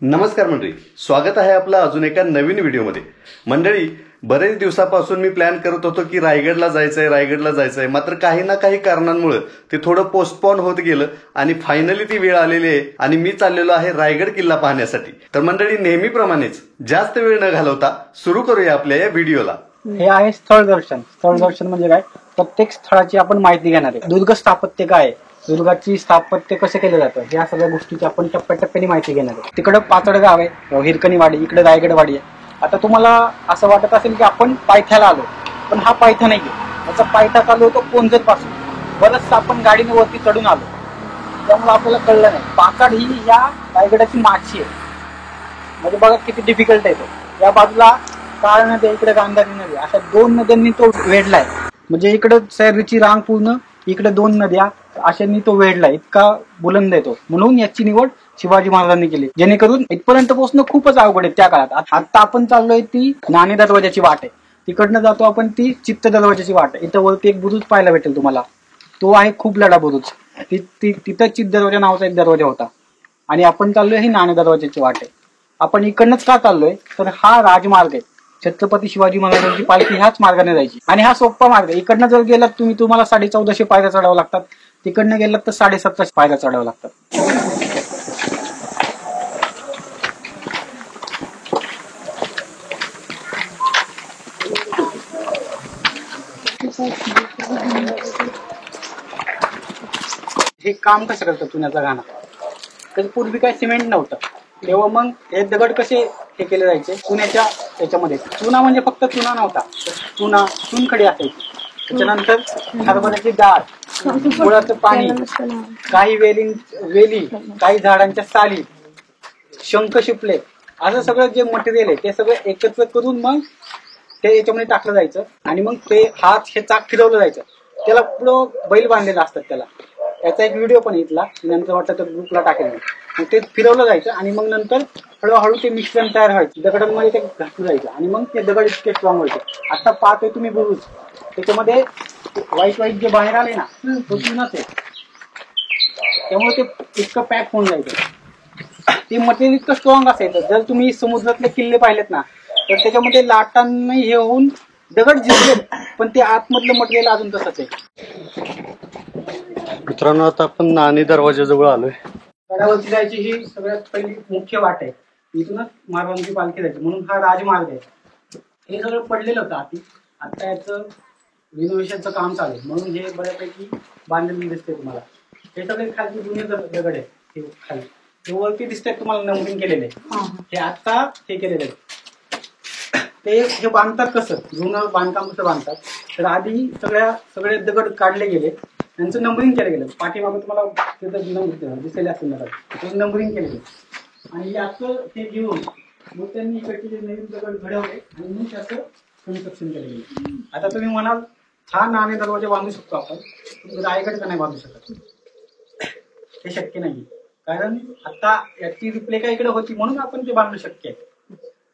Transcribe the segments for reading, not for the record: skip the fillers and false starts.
नमस्कार मंडळी, स्वागत आहे आपलं अजून एका नवीन व्हिडिओमध्ये. मंडळी, बरेच दिवसापासून मी प्लॅन करत होतो की रायगडला जायचंय. मात्र काही ना काही कारणांमुळे ते थोडं पोस्टपोन होत गेलं आणि फायनली ती वेळ आलेली आहे आणि मी चाललेलो आहे रायगड किल्ला पाहण्यासाठी. तर मंडळी, नेहमीप्रमाणेच जास्त वेळ न घालवता सुरू करूया आपल्या या व्हिडिओला. हे आहे स्थळ दर्शन म्हणजे काय? प्रत्येक स्थळाची आपण माहिती घेणार आहे. दुर्ग स्थापत्य काय आहे, दुर्गाची स्थापत्य कसं केलं जातं, या सगळ्या गोष्टीची आपण टप्प्याटप्प्याने माहिती घेणार आहे. तिकडं पाचडगाव आहे, हिरकणीवाडी, इकडे रायगडवाडी आहे. आता तुम्हाला असं वाटत असेल की आपण पायथ्याला आलो, पण हा पायथा नाहीये. याचा पायथा चालू होतो कोंजत पासून. बरंच आपण गाडीने वरती चढून आलो, त्यामुळे आपल्याला कळलं नाही. पाचाड ही या रायगडाची माची आहे. म्हणजे बघा किती डिफिकल्ट आहे तो. या बाजूला काळ नदी, इकडे गांधारी नदी, अशा दोन नद्यांनी तो वेढलाय. म्हणजे इकडे सह्याद्रीची रांग पूर्ण, इकडे दोन नद्या, अशांनी तो वेढलाय. इतका बुलंद आहे तो. म्हणून याची निवड शिवाजी महाराजांनी केली, जेणेकरून इथपर्यंत पोहोचणं खूपच अवघड आहे त्या काळात. आता आपण चाललोय ती नाणे दरवाजाची वाट आहे, तिकडनं जातो आपण ती चित्त दरवाजाची वाट आहे. इथं वरती एक बुरुज पाहायला भेटेल तुम्हाला, तो आहे खूप लढा बुरुज. तिथं चित्त दरवाजा नावाचा एक दरवाजा होता आणि आपण चाललोय ही नाणे दरवाजाची वाट आहे. आपण इकडनंच का चाललोय तर हा राजमार्ग आहे. छत्रपती शिवाजी महाराजांची पालखी ह्याच मार्गाने जायची आणि हा सोपा मार्ग आहे. इकडनं जर गेलात तुम्हाला 1450 पायऱ्या चढावं लागतात, तिकडनं गेलात तर 1750 पायऱ्या चढावं लागतात. हे काम कसं करतं चुन्याचा घाणा? तर पूर्वी काय सिमेंट नव्हतं, तेव्हा मग हे दगड कसे हे केले जायचे चुन्याच्या याच्यामध्ये. चुना म्हणजे फक्त चुना नव्हता, चुनखडी असायची. त्याच्यानंतर हरभऱ्याची डाळ, गुळाचं पाणी, काही वेली, काही झाडांच्या साली, शंख शिपले, असं सगळं जे मटेरियल आहे ते सगळं एकत्र करून मग ते याच्यामध्ये टाकलं जायचं आणि मग ते हे चाक फिरवलं जायचं. त्याला पुढं बैल बांधलेला असतात त्याला. याचा एक व्हिडिओ पण इथला नंतर वाटतं तर ग्रुपला टाकेल. मग ते फिरवलं जायचं आणि मग नंतर हळूहळू ते मिश्रण तयार व्हायचं, दगडांमध्ये ते घातलं जायचं आणि मग ते दगड इतके स्ट्रॉंग व्हायचे. आता पाहतोय तुम्ही बुरुज, त्याच्यामध्ये वाईट जे बाहेर आले ना तो चुनाच आहे, त्यामुळे ते इतकं पॅक होऊन जायचं. ते मटेरियल इतकं स्ट्रॉंग असायचं. जर तुम्ही समुद्रातले किल्ले पाहिलेत ना तर त्याच्यामध्ये लाटांनी हे होऊन दगड जिंकले, पण ते आतमधलं मटेरियल अजून तसंच आहे. मित्रांनो, आता आपण नाणे दरवाजाजवळ आलोय. गडावरती जायची ही सगळ्यात पहिली मुख्य वाट आहे. इथूनच महाराजांची पालखी जायची, म्हणून हा राजमार्ग आहे. हे सगळं पडलेलं होतं आधी, आता याचं रिनोव्हेशनचं काम चालू आहे, म्हणून हे बऱ्यापैकी बांधलेलं दिसते तुम्हाला. हे सगळे खालची जुने दगड आहेत. हे खाली हे वरती दिसतात तुम्हाला नंबरिंग केलेले, हे आता हे केलेले आहे. ते हे बांधतात कसं, जुनं बांधकाम कसं बांधतात तर आधी सगळे दगड काढले गेले, त्यांचं नंबरिंग केलं गेलं. पाठीमागं तुम्हाला तिथं दिसेल असेल ना, ते नंबरिंग केलं गेलं आणि याचं ते घेऊन मग त्यांनी इकडचे जे नवीन दगड घडवले आणि मग त्याचं कन्स्ट्रक्शन केलं गेलं. आता तुम्ही म्हणाल हा नाणे दरवाजा बांधू शकतो आपण, पण रायगड का नाही बांधू शकत? हे शक्य नाही, कारण आता याची रिप्लेका इकडे होती म्हणून आपण ते बांधणं शक्य आहे.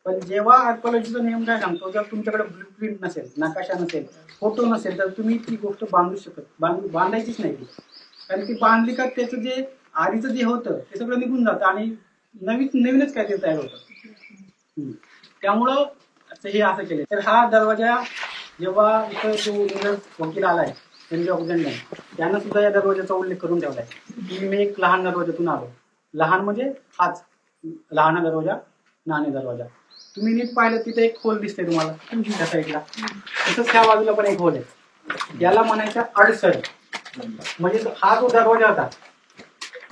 पण जेव्हा आर्किओलॉजीचा नियम काय सांगतो, जर तुमच्याकडे ब्लूप्रिंट नसेल, नकाशा नसेल, फोटो नसेल, तर तुम्ही ती गोष्ट बांधायचीच नाही ती. कारण ती बांधली का त्याचं जे आधीचं जे होतं ते सगळं निघून जातं आणि नवीनच काहीतरी तयार होतं. त्यामुळं हे असं केलं. तर हा दरवाजा जेव्हा इथं जो इंग्रज वकील आलाय त्यानं सुद्धा या दरवाजाचा उल्लेख करून ठेवलाय की मी एक लहान दरवाजातून आलो. लहान म्हणजे हाच लहान दरवाजा, नाणे दरवाजा. तुम्ही नीट पाहिलं तिथे एक खोल दिसते तुम्हाला त्या साईडला, तसंच त्या बाजूला पण एक खोल आहे. याला म्हणायचं अडसर. म्हणजे हा जो दरवाजा होता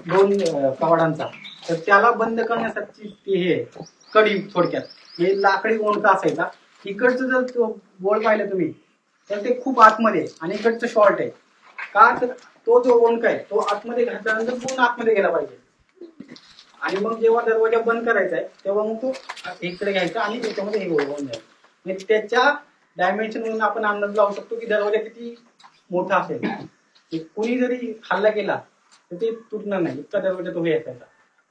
2 कवाडांचा, तर त्याला बंद करण्यासाठी हे कडी, थोडक्यात हे लाकडी ओंडका असायचा. इकडचं जर बोळ पाहिलं तुम्ही तर ते खूप आतमध्ये आणि इकडचं शॉर्ट आहे. का तर तो जो ओंडका आहे तो आतमध्ये घातल्यानंतर पूर्ण आतमध्ये गेला पाहिजे आणि मग जेव्हा दरवाजा बंद करायचा आहे तेव्हा मग तो इकडे घ्यायचा आणि त्याच्यामध्ये हे होऊन जाईल. म्हणजे त्याच्या डायमेन्शन म्हणून आपण अंदाज लावू शकतो की दरवाजा किती मोठा असेल. कुणी जरी हल्ला केला तर ते तुटणार नाही, इतका दरवाजा तो हे असायचा.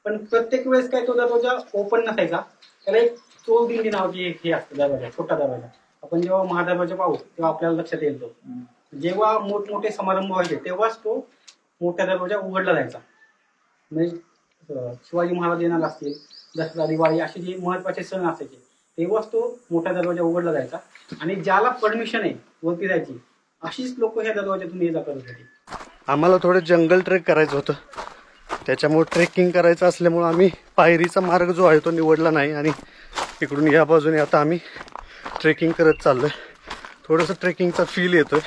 पण प्रत्येक वेळेस काय तो दरवाजा ओपन नसायचा, त्याला एक चोरदिंडी नावाची एक हे असतं दरवाजा, छोटा दरवाजा. आपण जेव्हा महादरवाजा पाहू तेव्हा आपल्याला लक्षात येईल तो. जेव्हा मोठमोठे समारंभ व्हायचे तेव्हाच तो मोठा दरवाजा उघडला जायचा. म्हणजे शिवाजी महाराज येणार असतील दसरा दिवाळी असे जे महत्वाचे सण असायचे तेव्हाच तो मोठा दरवाजा उघडला जायचा आणि ज्याला परमिशन आहे वरती जायची अशीच लोक ह्या दरवाजातून ये जा करत होती. आम्हाला थोडं जंगल ट्रेक करायचं होतं, त्याच्यामुळे ट्रेकिंग करायचं असल्यामुळं आम्ही पायरीचा मार्ग जो आहे तो निवडला नाही आणि इकडून या बाजूने आता आम्ही ट्रेकिंग करत चाललोय. थोडंसं ट्रेकिंगचा फील येतोय,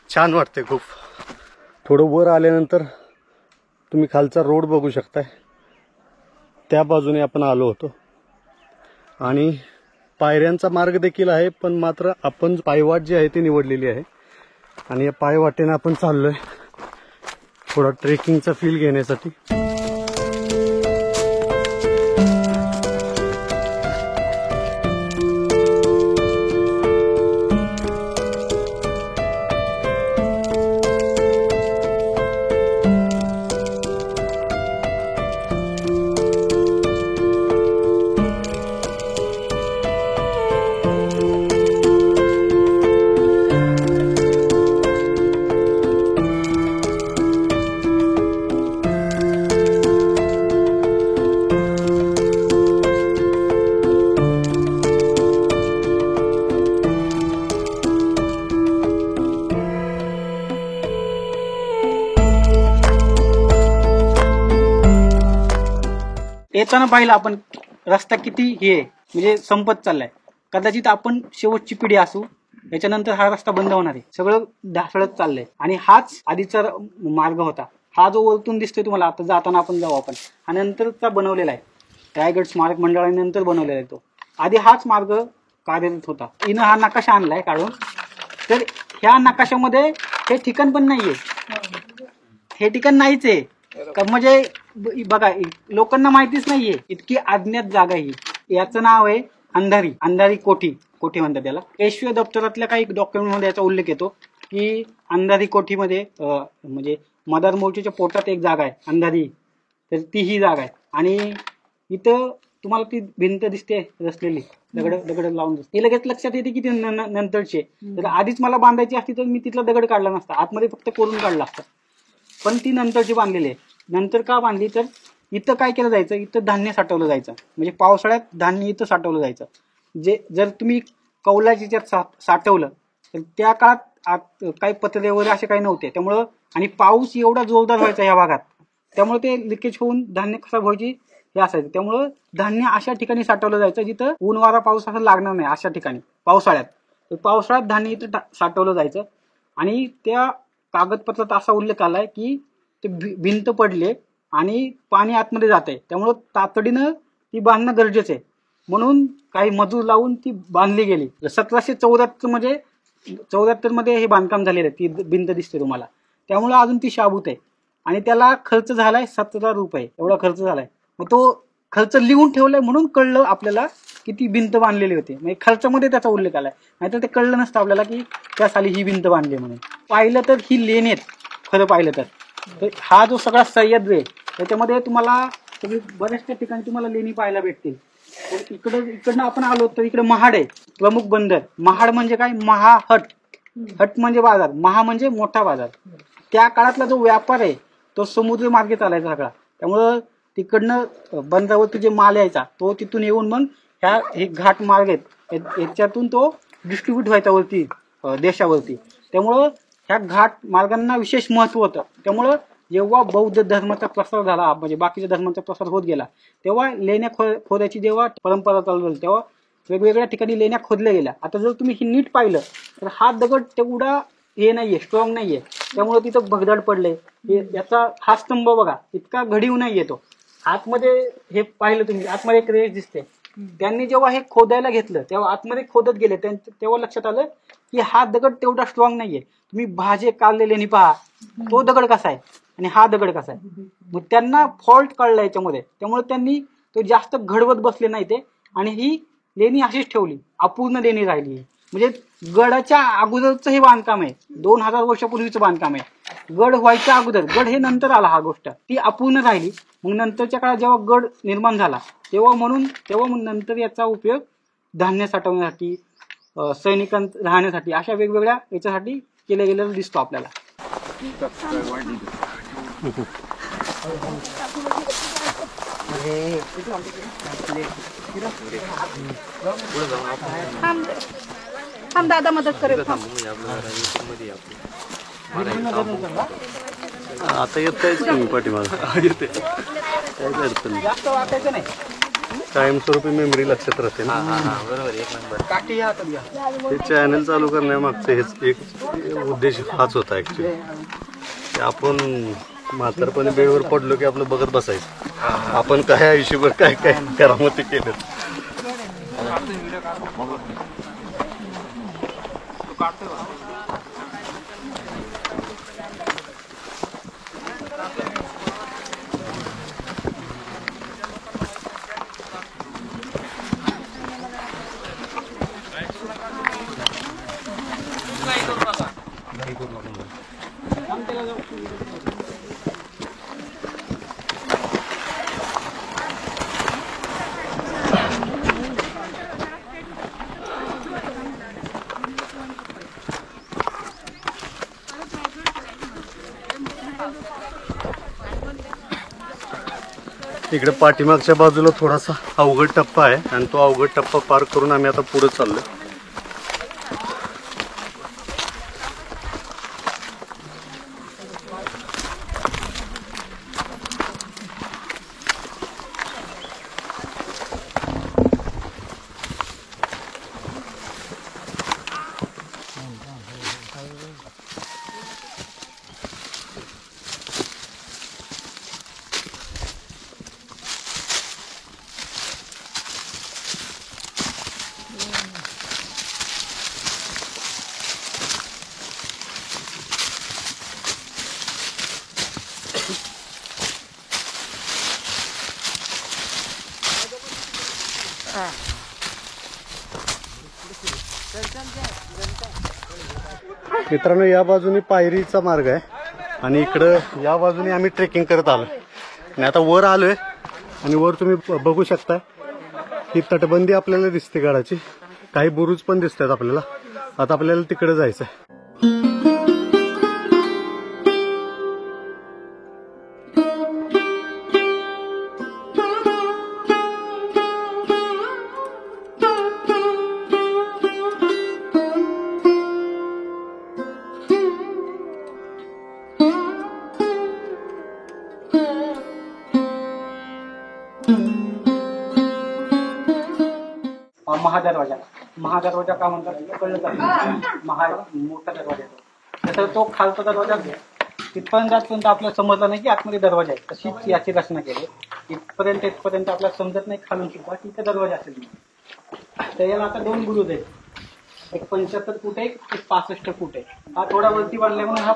छान वाटते खूप. थोडं वर आल्यानंतर तुम्ही खालचा रोड बघू शकताय, त्या बाजूने आपण आलो होतो आणि पायऱ्यांचा मार्ग देखील आहे, पण मात्र आपण पायवाट जी आहे ती निवडलेली आहे आणि या पायवाटेने आपण चाललोय थोडा ट्रेकिंगचा फील घेण्यासाठी. येताना पाहिलं आपण रस्ता किती हे म्हणजे संपत चाललाय. कदाचित आपण शेवटची पिढी असू, याच्यानंतर हा रस्ता बंद होणार आहे. सगळं ढासळत चाललंय आणि हाच आधीचा मार्ग होता. हा जो वरतून दिसतोय तुम्हाला आता जाताना आपण जाऊ आपण, हा नंतरचा बनवलेला आहे. रायगड स्मारक मंडळाने नंतर बनवलेला आहे तो. आधी हाच मार्ग कार्यरत होता. हिनं हा नकाशा आणलाय काढून, तर ह्या नकाशामध्ये हे ठिकाण पण नाहीये, हे ठिकाण नाहीच आहे. म्हणजे बघा लोकांना माहितीच नाहीये, इतकी अज्ञात जागा ही. याचं नाव आहे अंधारी कोठी म्हणतात त्याला. पेशवे दप्तरातल्या काही डॉक्युमेंट मध्ये याचा उल्लेख येतो की अंधारी कोठीमध्ये म्हणजे मदार मोर्चेच्या पोटात एक जागा आहे अंधारी, तर ती ही जागा आहे. आणि इथं तुम्हाला ती भिंत दिसते रचलेली दगड लावून दिसते, हे लगेच लक्षात येते की ती नंतरची. तर आधीच मला बांधायची असती तर मी तिथला दगड काढला नसता, आतमध्ये फक्त कोरून काढला असता, पण ती नंतरची बांधलेली आहे. नंतर का बांधली तर इथं काय केलं जायचं, इथं धान्य साठवलं जायचं. म्हणजे पावसाळ्यात धान्य इथं साठवलं जायचं. जर तुम्ही कौलाच्या साठवलं तर त्या काळात काही पत्रे वगैरे असे काही नव्हते, त्यामुळं आणि पाऊस एवढा जोरदार व्हायचा या भागात, त्यामुळे ते लिकेज होऊन धान्य खराब व्हायची हे असायचं. त्यामुळं धान्य अशा ठिकाणी साठवलं जायचं जिथं ऊन वारा पाऊस असं लागणार नाही. अशा ठिकाणी पावसाळ्यात धान्य इथं साठवलं जायचं. आणि त्या कागदपत्रात असा उल्लेख आलाय की ते भिंत पडले आणि पाणी आतमध्ये जात आहे, त्यामुळं तातडीनं ती बांधणं गरजेचं आहे. म्हणून काही मजूर लावून ती बांधली गेली. 1774 मध्ये हे बांधकाम झालेलं आहे. ती भिंत दिसते तुम्हाला, त्यामुळे अजून ती शाबूत आहे. आणि त्याला खर्च झालाय 17 रुपये, एवढा खर्च झालाय. मग तो खर्च लिहून ठेवलाय म्हणून कळलं आपल्याला की ती भिंत बांधलेली होती. म्हणजे खर्चामध्ये त्याचा उल्लेख आलाय, नाहीतर ते कळलं नसतं आपल्याला की त्या साली ही भिंत बांधली म्हणून. पाहिलं तर ही लेणी आहेत खरं पाहिलं तर हा जो सगळा सह्याद्री आहे त्याच्यामध्ये तुम्हाला सगळी बऱ्याचशा ठिकाणी तुम्हाला लेणी पाहायला भेटतील. इकडनं आपण आलो तर इकडे महाड आहे, प्रमुख बंदर. महाड म्हणजे काय, हट म्हणजे बाजार, महा म्हणजे मोठा बाजार. त्या काळातला जो व्यापार आहे तो समुद्र मार्गे चालायचा सगळा, त्यामुळं तिकडनं बंदरावरती जे माल यायचा तो तिथून येऊन मग हे घाट मार्ग आहेत याच्यातून तो डिस्ट्रीब्यूट व्हायचा वरती देशावरती. त्यामुळं ह्या घाट मार्गांना विशेष महत्व होतं. त्यामुळं जेव्हा बौद्ध धर्माचा प्रसार झाला, म्हणजे बाकीच्या धर्माचा प्रसार होत गेला, तेव्हा लेण्या खोदायची जेव्हा परंपरा चालू झाली तेव्हा वेगवेगळ्या ठिकाणी लेण्या खोदल्या गेल्या. आता जर तुम्ही ही नीट पाहिलं तर हा दगड तेवढा हे नाहीये, स्ट्रॉंग नाहीये, त्यामुळे तिथं भगदाड पडले. याचा हा स्तंभ बघा इतका घडीव नाहीये तो. आतमध्ये हे पाहिलं तुम्ही, आतमध्ये एक रेष दिसते. त्यांनी जेव्हा हे खोदायला घेतलं तेव्हा आतमध्ये खोदत गेले, तेव्हा लक्षात आलं की हा दगड तेवढा स्ट्रॉंग नाहीये. तुम्ही भाजे काढलेले पहा, तो दगड कसा आहे आणि हा दगड कसा आहे. मग त्यांना फॉल्ट कळला याच्यामध्ये, त्यामुळे त्यांनी तो जास्त घडवत बसले नाही ते, आणि ही लेणी अशीच ठेवली, अपूर्ण लेणी राहिली. म्हणजे गडाच्या अगोदरचं हे बांधकाम आहे, 2000 वर्षापूर्वीचं बांधकाम आहे. गड व्हायच्या अगोदर, गड हे नंतर आला, हा गोष्ट ती अपूर्ण राहिली. मग नंतरच्या काळात जेव्हा गड निर्माण झाला तेव्हा मग नंतर याचा उपयोग धान्य साठवण्यासाठी, सैनिकांत राहण्यासाठी, अशा वेगवेगळ्या याच्यासाठी केले गेलेला दिसतो आपल्याला. थांब दादा मदत करेल. आता येतायच तुम्ही पाठीमागं येते काहीच अडचण नाही. जास्त वाटायचं नाही. कायमस्वरूपी मेमरी लक्षात राहते ना. बरोबर, एक नंबर. काठी या हातात घ्या. हे चॅनल चालू करण्यामागचं हेच एक उद्देश हाच होता ऍक्च्युली. आपण म्हातारपणे बेडवर पडलो की आपलं बघत बसायचं आपण काय आयुष्यभर काय काय करामती केलं. इकडे पाठीमागच्या बाजूला थोडासा अवघड टप्पा आहे आणि तो अवघड टप्पा पार करून आम्ही आता पुढे चाललोय. मित्रांनो, या बाजूने पायरीचा मार्ग आहे आणि इकडं या बाजूने आम्ही ट्रेकिंग करत आलो आणि आता वर आलोय आणि वर तुम्ही बघू शकता ही तटबंदी आपल्याला दिसते गडाची. काही बुरुज पण दिसतात आपल्याला. आता आपल्याला तिकडे जायचं आहे. महादरवाजा का म्हणतात कळलं का? मोठा दरवाजा तसं तो खालचा दरवाजा तिथपर्यंत जातपर्यंत आपल्याला समजलं नाही की आतमध्ये दरवाजा आहे. तशीच याची रचना केली. इथपर्यंत आपल्याला समजत नाही खालून सुद्धा की इथे दरवाजा असेल. तर याला आता 2 बुरुज आहेत. एक 75 फूट आहे, एक 65 फूट आहे. हा थोडा वरती बांधलाय म्हणून हा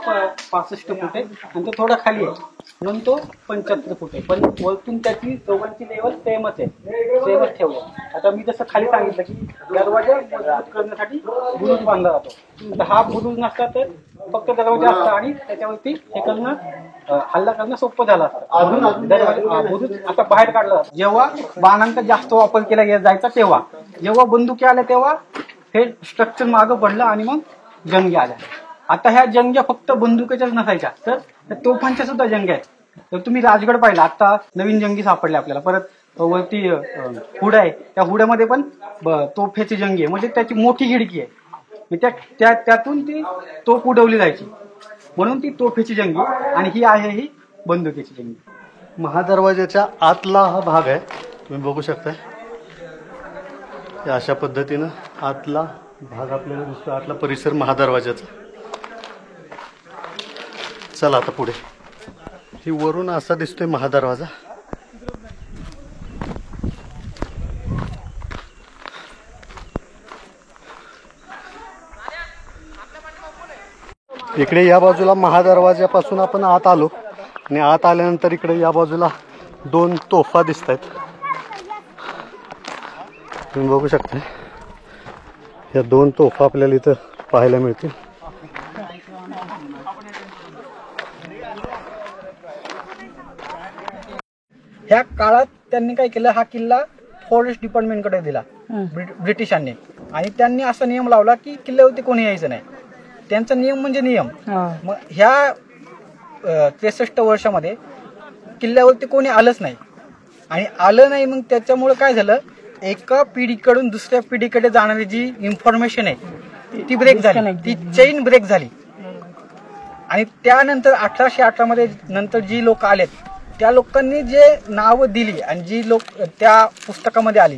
65 फूट आहे आणि तो थोडा खाली आहे म्हणून तो 75 फूट आहे. पण वरतून त्याची दोघांची लेवल सेमच आहे, सेमच ठेवलं. आता मी जसं खाली सांगितलं की दरवाजा मजबूत करण्यासाठी बुरुज बांधला जातो. तर हा बुरुज नसता तर फक्त दरवाजा असता आणि त्याच्यावरती हे करणं हल्ला करणं सोपं झालं असतं. म्हणून बुरुज आता बाहेर काढला जातो. जेव्हा बाणांचा जास्त वापर केला जायचा तेव्हा, जेव्हा बंदुकी आल्या तेव्हा हे स्ट्रक्चर मागं पडलं आणि मग जंग्या आल्या. आता ह्या जंग्या फक्त बंदुकीच्याच नसायच्या तर तोफांच्या सुद्धा जंग्या आहेत. तर तुम्ही राजगड पाहिला, आता नवीन जंगी सापडल्या आपल्याला. परत वरती हुडा आहे, त्या हुड्यामध्ये पण तोफेची जंगी आहे. म्हणजे त्याची मोठी खिडकी आहे, त्यातून ती तोफ उडवली जायची म्हणून ती तोफेची जंगी. आणि ही आहे ही बंदुकीची जंगी. महादरवाजाच्या आतला हा भाग आहे, तुम्ही बघू शकता. अशा पद्धतीनं आतला भाग आपल्याला दिसतो, आतला परिसर महादरवाजाचा. चला आता पुढे. ही वरून असा दिसतोय महादरवाजा. इकडे या बाजूला महादरवाजापासून आपण आत आलो आणि आत आल्यानंतर इकडे या बाजूला 2 तोफा दिसत आहेत, तुम्ही बघू शकता. या 2 तोफा आपल्याला इथं पाहायला मिळतील. ह्या काळात त्यांनी काय केलं, हा किल्ला फॉरेस्ट डिपार्टमेंटकडे दिला ब्रिटिशांनी. आणि त्यांनी असा नियम लावला की किल्ल्यावरती कोणी यायचं नाही. त्यांचा नियम म्हणजे नियम. मग ह्या 63 वर्षामध्ये किल्ल्यावरती कोणी आलंच नाही. आणि आलं नाही. मग त्याच्यामुळे काय झालं, एका पिढीकडून दुसऱ्या पिढीकडे जाणारी जी इन्फॉर्मेशन आहे ती ब्रेक झाली, ती चेन ब्रेक झाली. आणि त्यानंतर 1818 मध्ये नंतर जी लोक आलेत त्या लोकांनी जे नावं दिली आणि जी लोक त्या पुस्तकामध्ये आली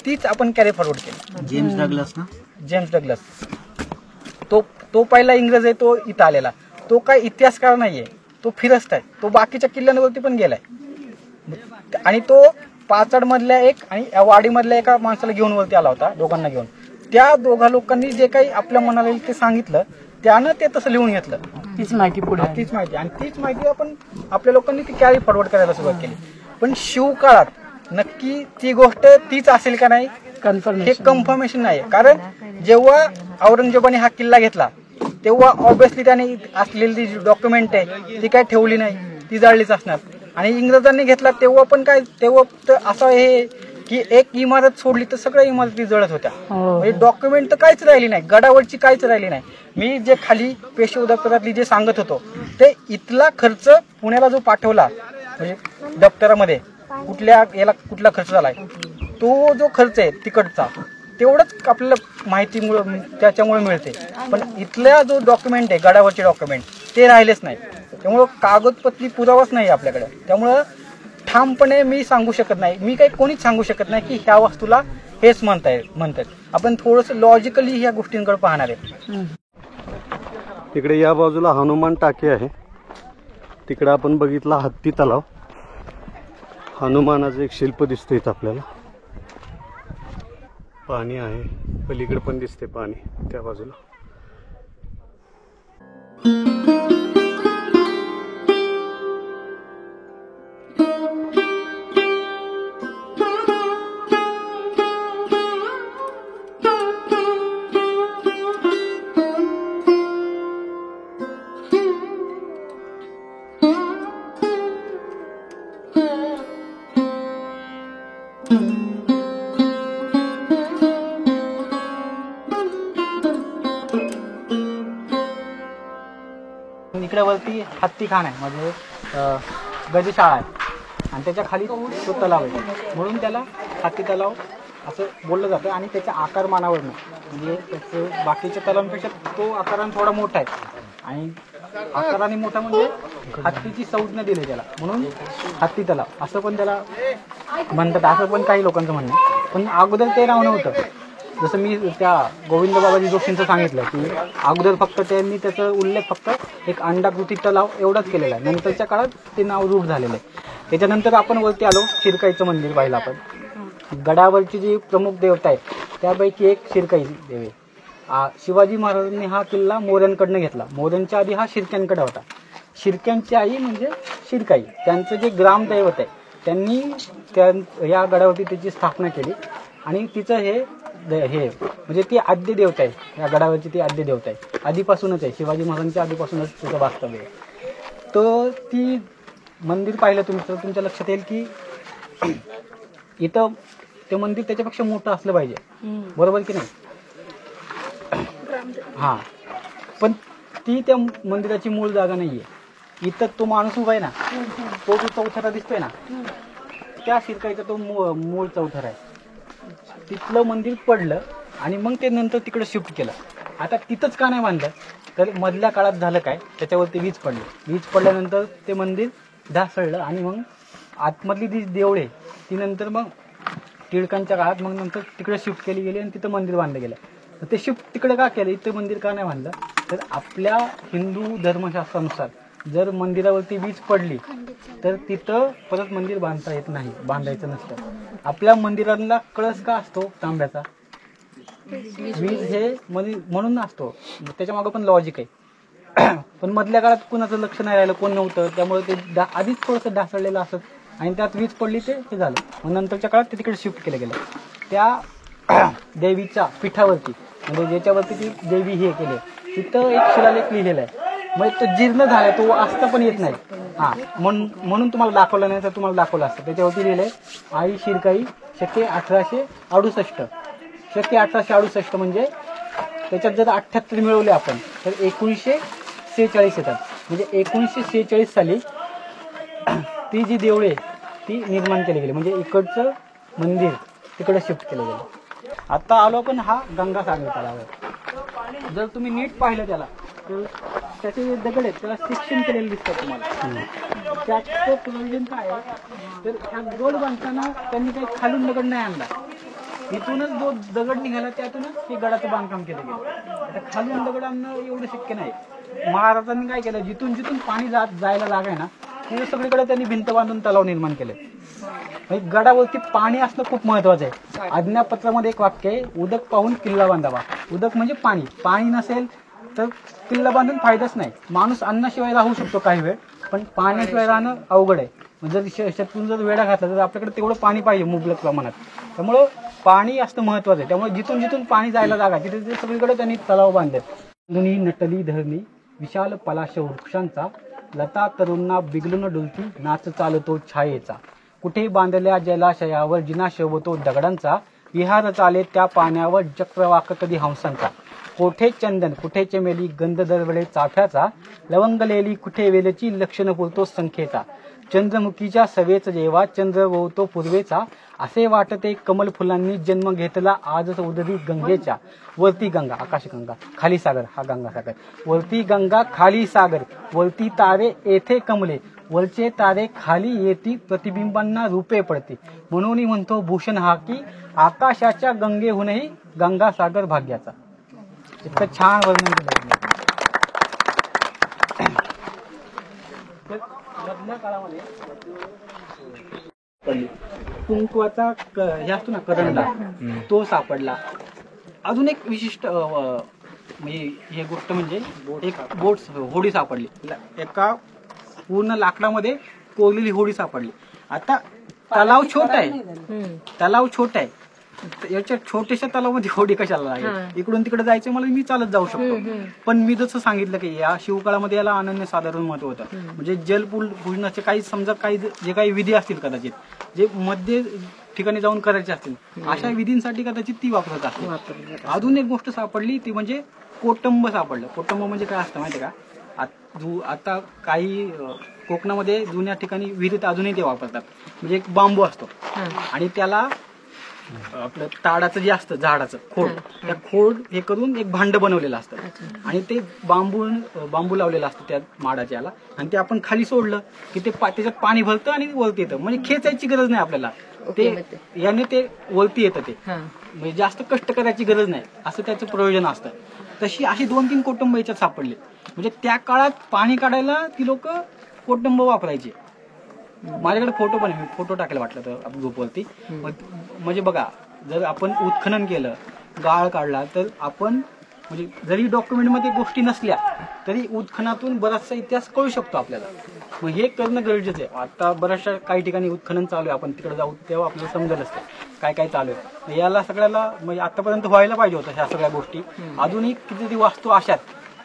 तीच आपण कॅरी फॉरवर्ड केली. जेम्स डगलस तो पहिला इंग्रज आहे, तो इथं आलेला. तो काय इतिहासकार नाहीये, तो फिरस्त आहे. तो बाकीच्या किल्ल्यांवरती पण गेलाय आणि तो पाचड मधल्या एक आणि वाडीमधल्या एका माणसाला घेऊन वरती आला होता, दोघांना घेऊन. त्या दोघा लोकांनी जे काही आपल्या मनाला येईल ते सांगितलं, त्यानं ते तसं लिहून घेतलं. तीच माहिती पुढे, तीच माहिती आणि तीच माहिती आपण आपल्या लोकांनी ती कॅरी फॉरवर्ड करायला सुरुवात केली. पण शिवकाळात नक्की ती गोष्ट तीच असेल का नाही हे कन्फर्मेशन नाही. कारण जेव्हा औरंगजेबाने हा किल्ला घेतला तेव्हा ऑब्व्हियसली त्याने असलेली जी डॉक्युमेंट आहे ती काय ठेवली नाही, ती जाळलीच असणार. आणि इंग्रजांनी घेतला तेव्हा पण काय, तेव्हा तर असं हे की एक इमारत सोडली तर सगळ्या इमारती जळत होत्या. म्हणजे डॉक्युमेंट तर काहीच राहिली नाही, गडावरची काहीच राहिली नाही. मी जे खाली पेशवे दप्तरातली जे सांगत होतो ते इथला खर्च पुण्याला जो पाठवला म्हणजे दप्तरामध्ये कुठल्या याला कुठला खर्च झालाय, तो जो खर्च आहे तिकडचा तेवढंच आपल्याला माहितीमुळे त्याच्यामुळे मिळते. पण इथल्या जो डॉक्युमेंट आहे गडावरचे डॉक्युमेंट ते राहिलेच नाही. त्यामुळं कागदपत्री पुरावाच नाही आपल्याकडे. त्यामुळं ठामपणे मी सांगू शकत नाही, मी काही कोणीच सांगू शकत नाही की ह्या वस्तूला हेच म्हणतात. आपण थोडंसं लॉजिकली ह्या गोष्टींकडे पाहणार आहे. तिकडे या बाजूला हनुमान टाकी आहे, तिकडे आपण बघितला हत्ती तलाव. हनुमानाचं एक शिल्प दिसतं इथं आपल्याला. पाणी आहे, पलीकडे पण दिसते पाणी त्या बाजूला. इकडे वरती हत्ती खान आहे, म्हणजे गजशाळा आहे आणि त्याच्या खाली तो तलाव आहे, म्हणून त्याला हत्ती तलाव असं बोललं जातं. आणि त्याच्या आकारमानावरनं म्हणजे त्याचं बाकीच्या तलावांपेक्षा तो आकाराने थोडा मोठा आहे आणि आकाराने मोठा म्हणजे हत्तीची संज्ञा दिली त्याला, म्हणून हत्ती तलाव असं पण त्याला म्हणतात, असं पण काही लोकांचं म्हणणं आहे. पण अगोदर ते नाव नव्हतं. जसं मी त्या गोविंद बाबाजी जोशींचं सांगितलं की अगोदर फक्त त्यांनी त्याचा उल्लेख फक्त एक अंडाकृती तलाव एवढाच केलेला आहे. नंतरच्या काळात ते नाव रूढ झालेलं आहे. त्याच्यानंतर आपण वरती आलो, शिरकाईचं मंदिर पाहिलं आपण. गडावरची जी प्रमुख देवता आहेत त्यापैकी एक शिरकाई देवी. शिवाजी महाराजांनी हा किल्ला मोऱ्यांकडनं घेतला. मोऱ्यांच्या आधी हा शिर्क्यांकडे होता. शिर्क्यांची आई म्हणजे शिरकाई, त्यांचं जे ग्रामदैवत आहे त्यांनी या गडावरती त्याची स्थापना केली आणि तिचं हे म्हणजे ती आद्य देवता आहे. या गडावरची ती आद्य देवता आहे, आधीपासूनच आहे, शिवाजी महाराजांच्या आधीपासूनच तिचं वास्तव्य आहे. तर ती मंदिर पाहिलं तुम्ही तर तुमच्या लक्षात येईल की इथं ते मंदिर त्याच्यापेक्षा मोठं असलं पाहिजे, बरोबर की नाही? हा, पण ती त्या मंदिराची मूळ जागा नाहीये. इथं तो माणूस उभा आहे ना, तो जो चौथरा दिसतोय ना, त्या शिरकाईचा तो मूळ चौथरा आहे. तिथलं मंदिर पडलं आणि मग ते नंतर तिकडे शिफ्ट केलं. आता तिथंच का नाही बांधलं तर मधल्या काळात झालं काय, त्याच्यावरती वीज पडली. वीज पडल्यानंतर ते मंदिर ढासळलं आणि मग आतमधली जी देवळे ती नंतर मग टिळकांच्या काळात मग नंतर तिकडे शिफ्ट केली गेली आणि तिथं मंदिर बांधलं गेलं. ते शिफ्ट तिकडे का केलं, इथं मंदिर का नाही बांधलं तर आपल्या हिंदू धर्मशास्त्रानुसार जर मंदिरावरती वीज पडली तर तिथं परत मंदिर बांधता येत नाही, बांधायचं नसतं. आपल्या मंदिराला कळस का असतो तांब्याचा, वीज हे म्हणून असतो, त्याच्या मागं पण लॉजिक आहे. पण मधल्या काळात कुणाचं लक्ष नाही राहिलं, कोण नव्हतं, त्यामुळे ते आधीच थोडंसं ढासळलेलं असत आणि त्यात वीज पडली ते झालं. मग नंतरच्या काळात ते तिकडे शिफ्ट केलं गेलं. त्या देवीच्या पीठावरती म्हणजे ज्याच्यावरती ती देवी हे केले तिथं एक शिलालेख लिहिलेला आहे. मग तो जीर्ण झालाय, तो वाचता पण येत नाही. हा, म्हणून तुम्हाला दाखवलं नाही तर तुम्हाला दाखवलं असतं. त्याच्यावरती लिहिलंय आई शिरकाई शके 1868. शके 1868 म्हणजे त्याच्यात जर 78 मिळवले आपण तर 1946 येतात. म्हणजे 1946 साली ती जी देवळे ती निर्माण केली गेली, म्हणजे इकडचं मंदिर तिकडे शिफ्ट केलं गेलं. आता आलो आपण हा गंगासागर तलावावर. जर तुम्ही नीट पाहिलं त्याला तर त्याचे जे दगड आहेत त्याला सेक्शन केलेले दिसतात तुम्हाला. त्याचं प्रयोजन काय आहे, तर ह्या गड बांधताना त्यांनी काही खालून दगड नाही आणला, इथूनच जो दगड निघाला त्यातूनच हे गडाचं बांधकाम केलं गेलं. आता खालून दगड आणणं एवढं शक्य नाही. महाराजांनी काय केलं, जिथून जिथून पाणी जायला जागा आहे ना तिथे सगळीकडे त्यांनी भिंत बांधून तलाव निर्माण केले. गडावरती पाणी असणं खूप महत्वाचं आहे. आज्ञापत्रामध्ये एक वाक्य आहे, उदक पाहून किल्ला बांधावा. उदक म्हणजे पाणी. पाणी नसेल तर किल्ला बांधून फायदाच नाही. माणूस अन्नाशिवाय राहू शकतो काही वेळ, पण पाण्याशिवाय राहणं अवघड आहे. जर शेतातून जर वेढा घातला तर आपल्याकडे तेवढं पाणी पाहिजे मुबलक प्रमाणात. त्यामुळं पाणी असणं महत्वाचं आहे. त्यामुळे जिथून जिथून पाणी जायला जागा तिथे ते सगळीकडे त्यांनी तलाव बांधले. दोन्ही नटली धरणी विशाल पलाश वृक्षांचा, लता तरुणा बिगलून डुलती नाच चालतो छायेचा. कुठे बांधल्या जलाशयावर जिना शोभतो दगडांचा, विहार चाले त्या पाण्यावर चक्रवाक कधी हंसांचा. कोठे चंदन कुठे चमेली गंध दरवळे चाफ्याचा, लवंगलेली कुठे वेलची लक्षण पुरतो संख्येचा. चंद्रमुखीच्या सवेच जेव्हा चंद्र ववतो पूर्वेचा, असे वाटते कमल फुलांनी जन्म घेतला आजच उदरी गंगेच्या. वरती गंगा आकाशगंगा, खाली सागर हा गंगासागर. वरती गंगा खाली सागर, वरती तारे येथे कमले, वरचे तारे खाली येती प्रतिबिंबांना रूपे पडते. म्हणून म्हणतो भूषण हा की आकाशाच्या गंगेहूनही गंगासागर भाग्याचा. इतकं छान वर्णन केलं. मधल्या काळामध्ये कुंकवाचा हे असतो ना करंडा, तो सापडला. अजून एक विशिष्ट म्हणजे हे गोष्ट म्हणजे एक होडी सापडली. एका पूर्ण लाकडामध्ये कोरलेली होडी सापडली. आता तलाव छोटा आहे, याच्या छोट्याशा तलावामध्ये होडी कशाला लागेल? इकडून तिकडे जायचं मला मी चालत जाऊ शकतो. पण मी जसं सांगितलं की या शिवकाळामध्ये याला अनन्यसाधारण महत्व होतं. म्हणजे जलपूजनाचे काही समजा काही जे काही विधी असतील कदाचित जे मध्य ठिकाणी जाऊन करायचे असतील, अशा विधींसाठी कदाचित ती वापरत असते. अजून एक गोष्ट सापडली ती म्हणजे कोटंब सापडलं. कोटंब म्हणजे काय असतं माहिती का? आता काही कोकणामध्ये जुन्या ठिकाणी विहिरीत अजूनही ते वापरतात. म्हणजे एक बांबू असतो आणि त्याला आपलं ताडाचं जे असतं झाडाचं खोड, त्या खोड हे करून एक भांड बनवलेलं असतं आणि ते बांबू लावलेलं असतं त्या माडाच्या याला, आणि ते आपण खाली सोडलं की ते त्याच्यात पाणी भरतं आणि वरती येतं. म्हणजे खेचायची गरज नाही आपल्याला, ते याने ते वरती येतं. ते म्हणजे जास्त कष्ट करायची गरज नाही, असं त्याचं प्रयोजन असतं. तशी अशी 2-3 कोटंब याच्यात सापडले. म्हणजे त्या काळात पाणी काढायला ती लोक कोटंब वापरायचे. माझ्याकडे फोटो पण आहे, मी फोटो टाकायला वाटलं तर ग्रुपवरती. म्हणजे बघा, जर आपण उत्खनन केलं, गाळ काढला, तर आपण म्हणजे जरी डॉक्युमेंटमध्ये गोष्टी नसल्या तरी उत्खनातून बराचसा इतिहास कळू शकतो आपल्याला. मग हे करणं गरजेचं आहे. आता बऱ्याचशा काही ठिकाणी उत्खनन चालू आहे, आपण तिकडे जाऊ तेव्हा आपल्याला समजेल असतं काय काय चालू आहे. याला सगळ्याला म्हणजे आतापर्यंत व्हायला पाहिजे होतं ह्या सगळ्या गोष्टी. अजूनही किती वास्तू अशात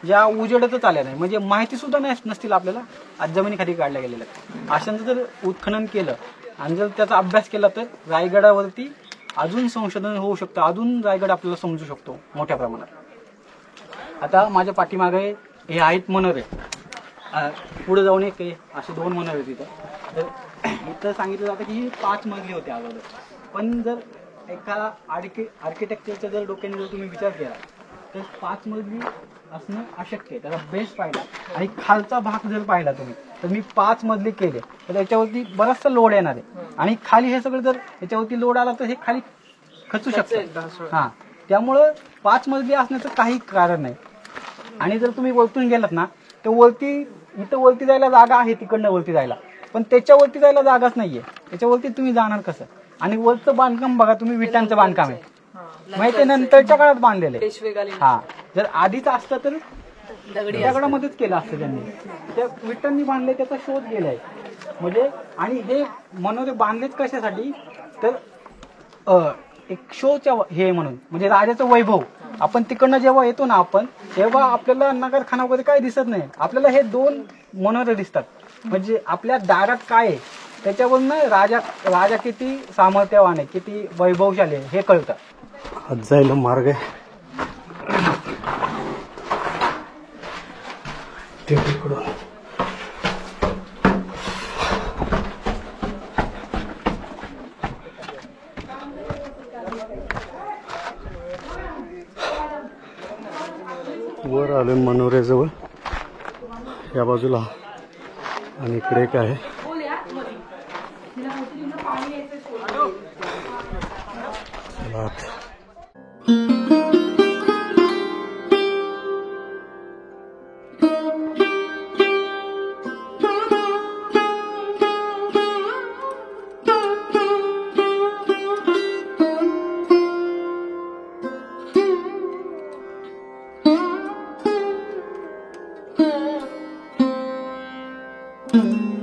ज्या उजेडतच आल्या नाही, म्हणजे माहिती सुद्धा नसतील आपल्याला, आज जमिनीखाली काढल्या गेलेल्या. अशांचं जर उत्खनन केलं आणि जर त्याचा अभ्यास केला तर रायगडावरती अजून संशोधन होऊ शकतं, अजून रायगड आपल्याला समजू शकतो मोठ्या प्रमाणात. आता माझ्या पाठीमागे हे आहेत मनोरे, पुढे जाऊन एक असे 2 मनोरे तिथं. तर इथं सांगितलं जातं की ही 5 मजली होते अगोदर. पण जर एका आर्किटेक्चरच्या जर डोक्याने जर तुम्ही विचार केला तर 5 मजली असणं अशक्य आहे. त्याचा बेस पाहिला आणि खालचा भाग जर पाहिला तुम्ही तर मी 5 मजली केले तर त्याच्यावरती बराचसा लोड येणार आहे, आणि खाली हे सगळं जर याच्यावरती लोड आला तर हे खाली खचू शकतं. हा, त्यामुळं 5 मजली असण्याचं काही कारण नाही. आणि जर तुम्ही वरतून गेलात ना तर इथं वरती जायला जागा आहे, तिकडनं वरती जायला, पण त्याच्यावरती जायला जागाच नाहीये. त्याच्यावरती तुम्ही जाणार कसं? आणि वरचं बांधकाम बघा तुम्ही, विटांचं बांधकाम आहे, माहिती नंतरच्या काळात बांधलेलं आहे. हा, जर आधीच असतं तर दगडामध्येच केलं असतं त्यांनी. त्या विटांनी बांधले, त्याचा शोध गेलाय. म्हणजे आणि हे मनोरे बांधलेच कशासाठी तर एक शोच्या हे म्हणून, म्हणजे राजाचं वैभव. आपण तिकडनं जेव्हा येतो ना आपण, तेव्हा आपल्याला नगरखाना वगैरे काही दिसत नाही, आपल्याला हे 2 मनोरे दिसतात. म्हणजे आपल्या दारात काय आहे त्याच्यावरनं राजा किती सामर्थ्यवान आहे, किती वैभवशाली आहे हे कळतं. आज जायला मार्ग आहे तिकडून. वर आलोय मनोऱ्याजवळ या बाजूला आणि इकडे एक आहे. चला आता. Mm-hmm.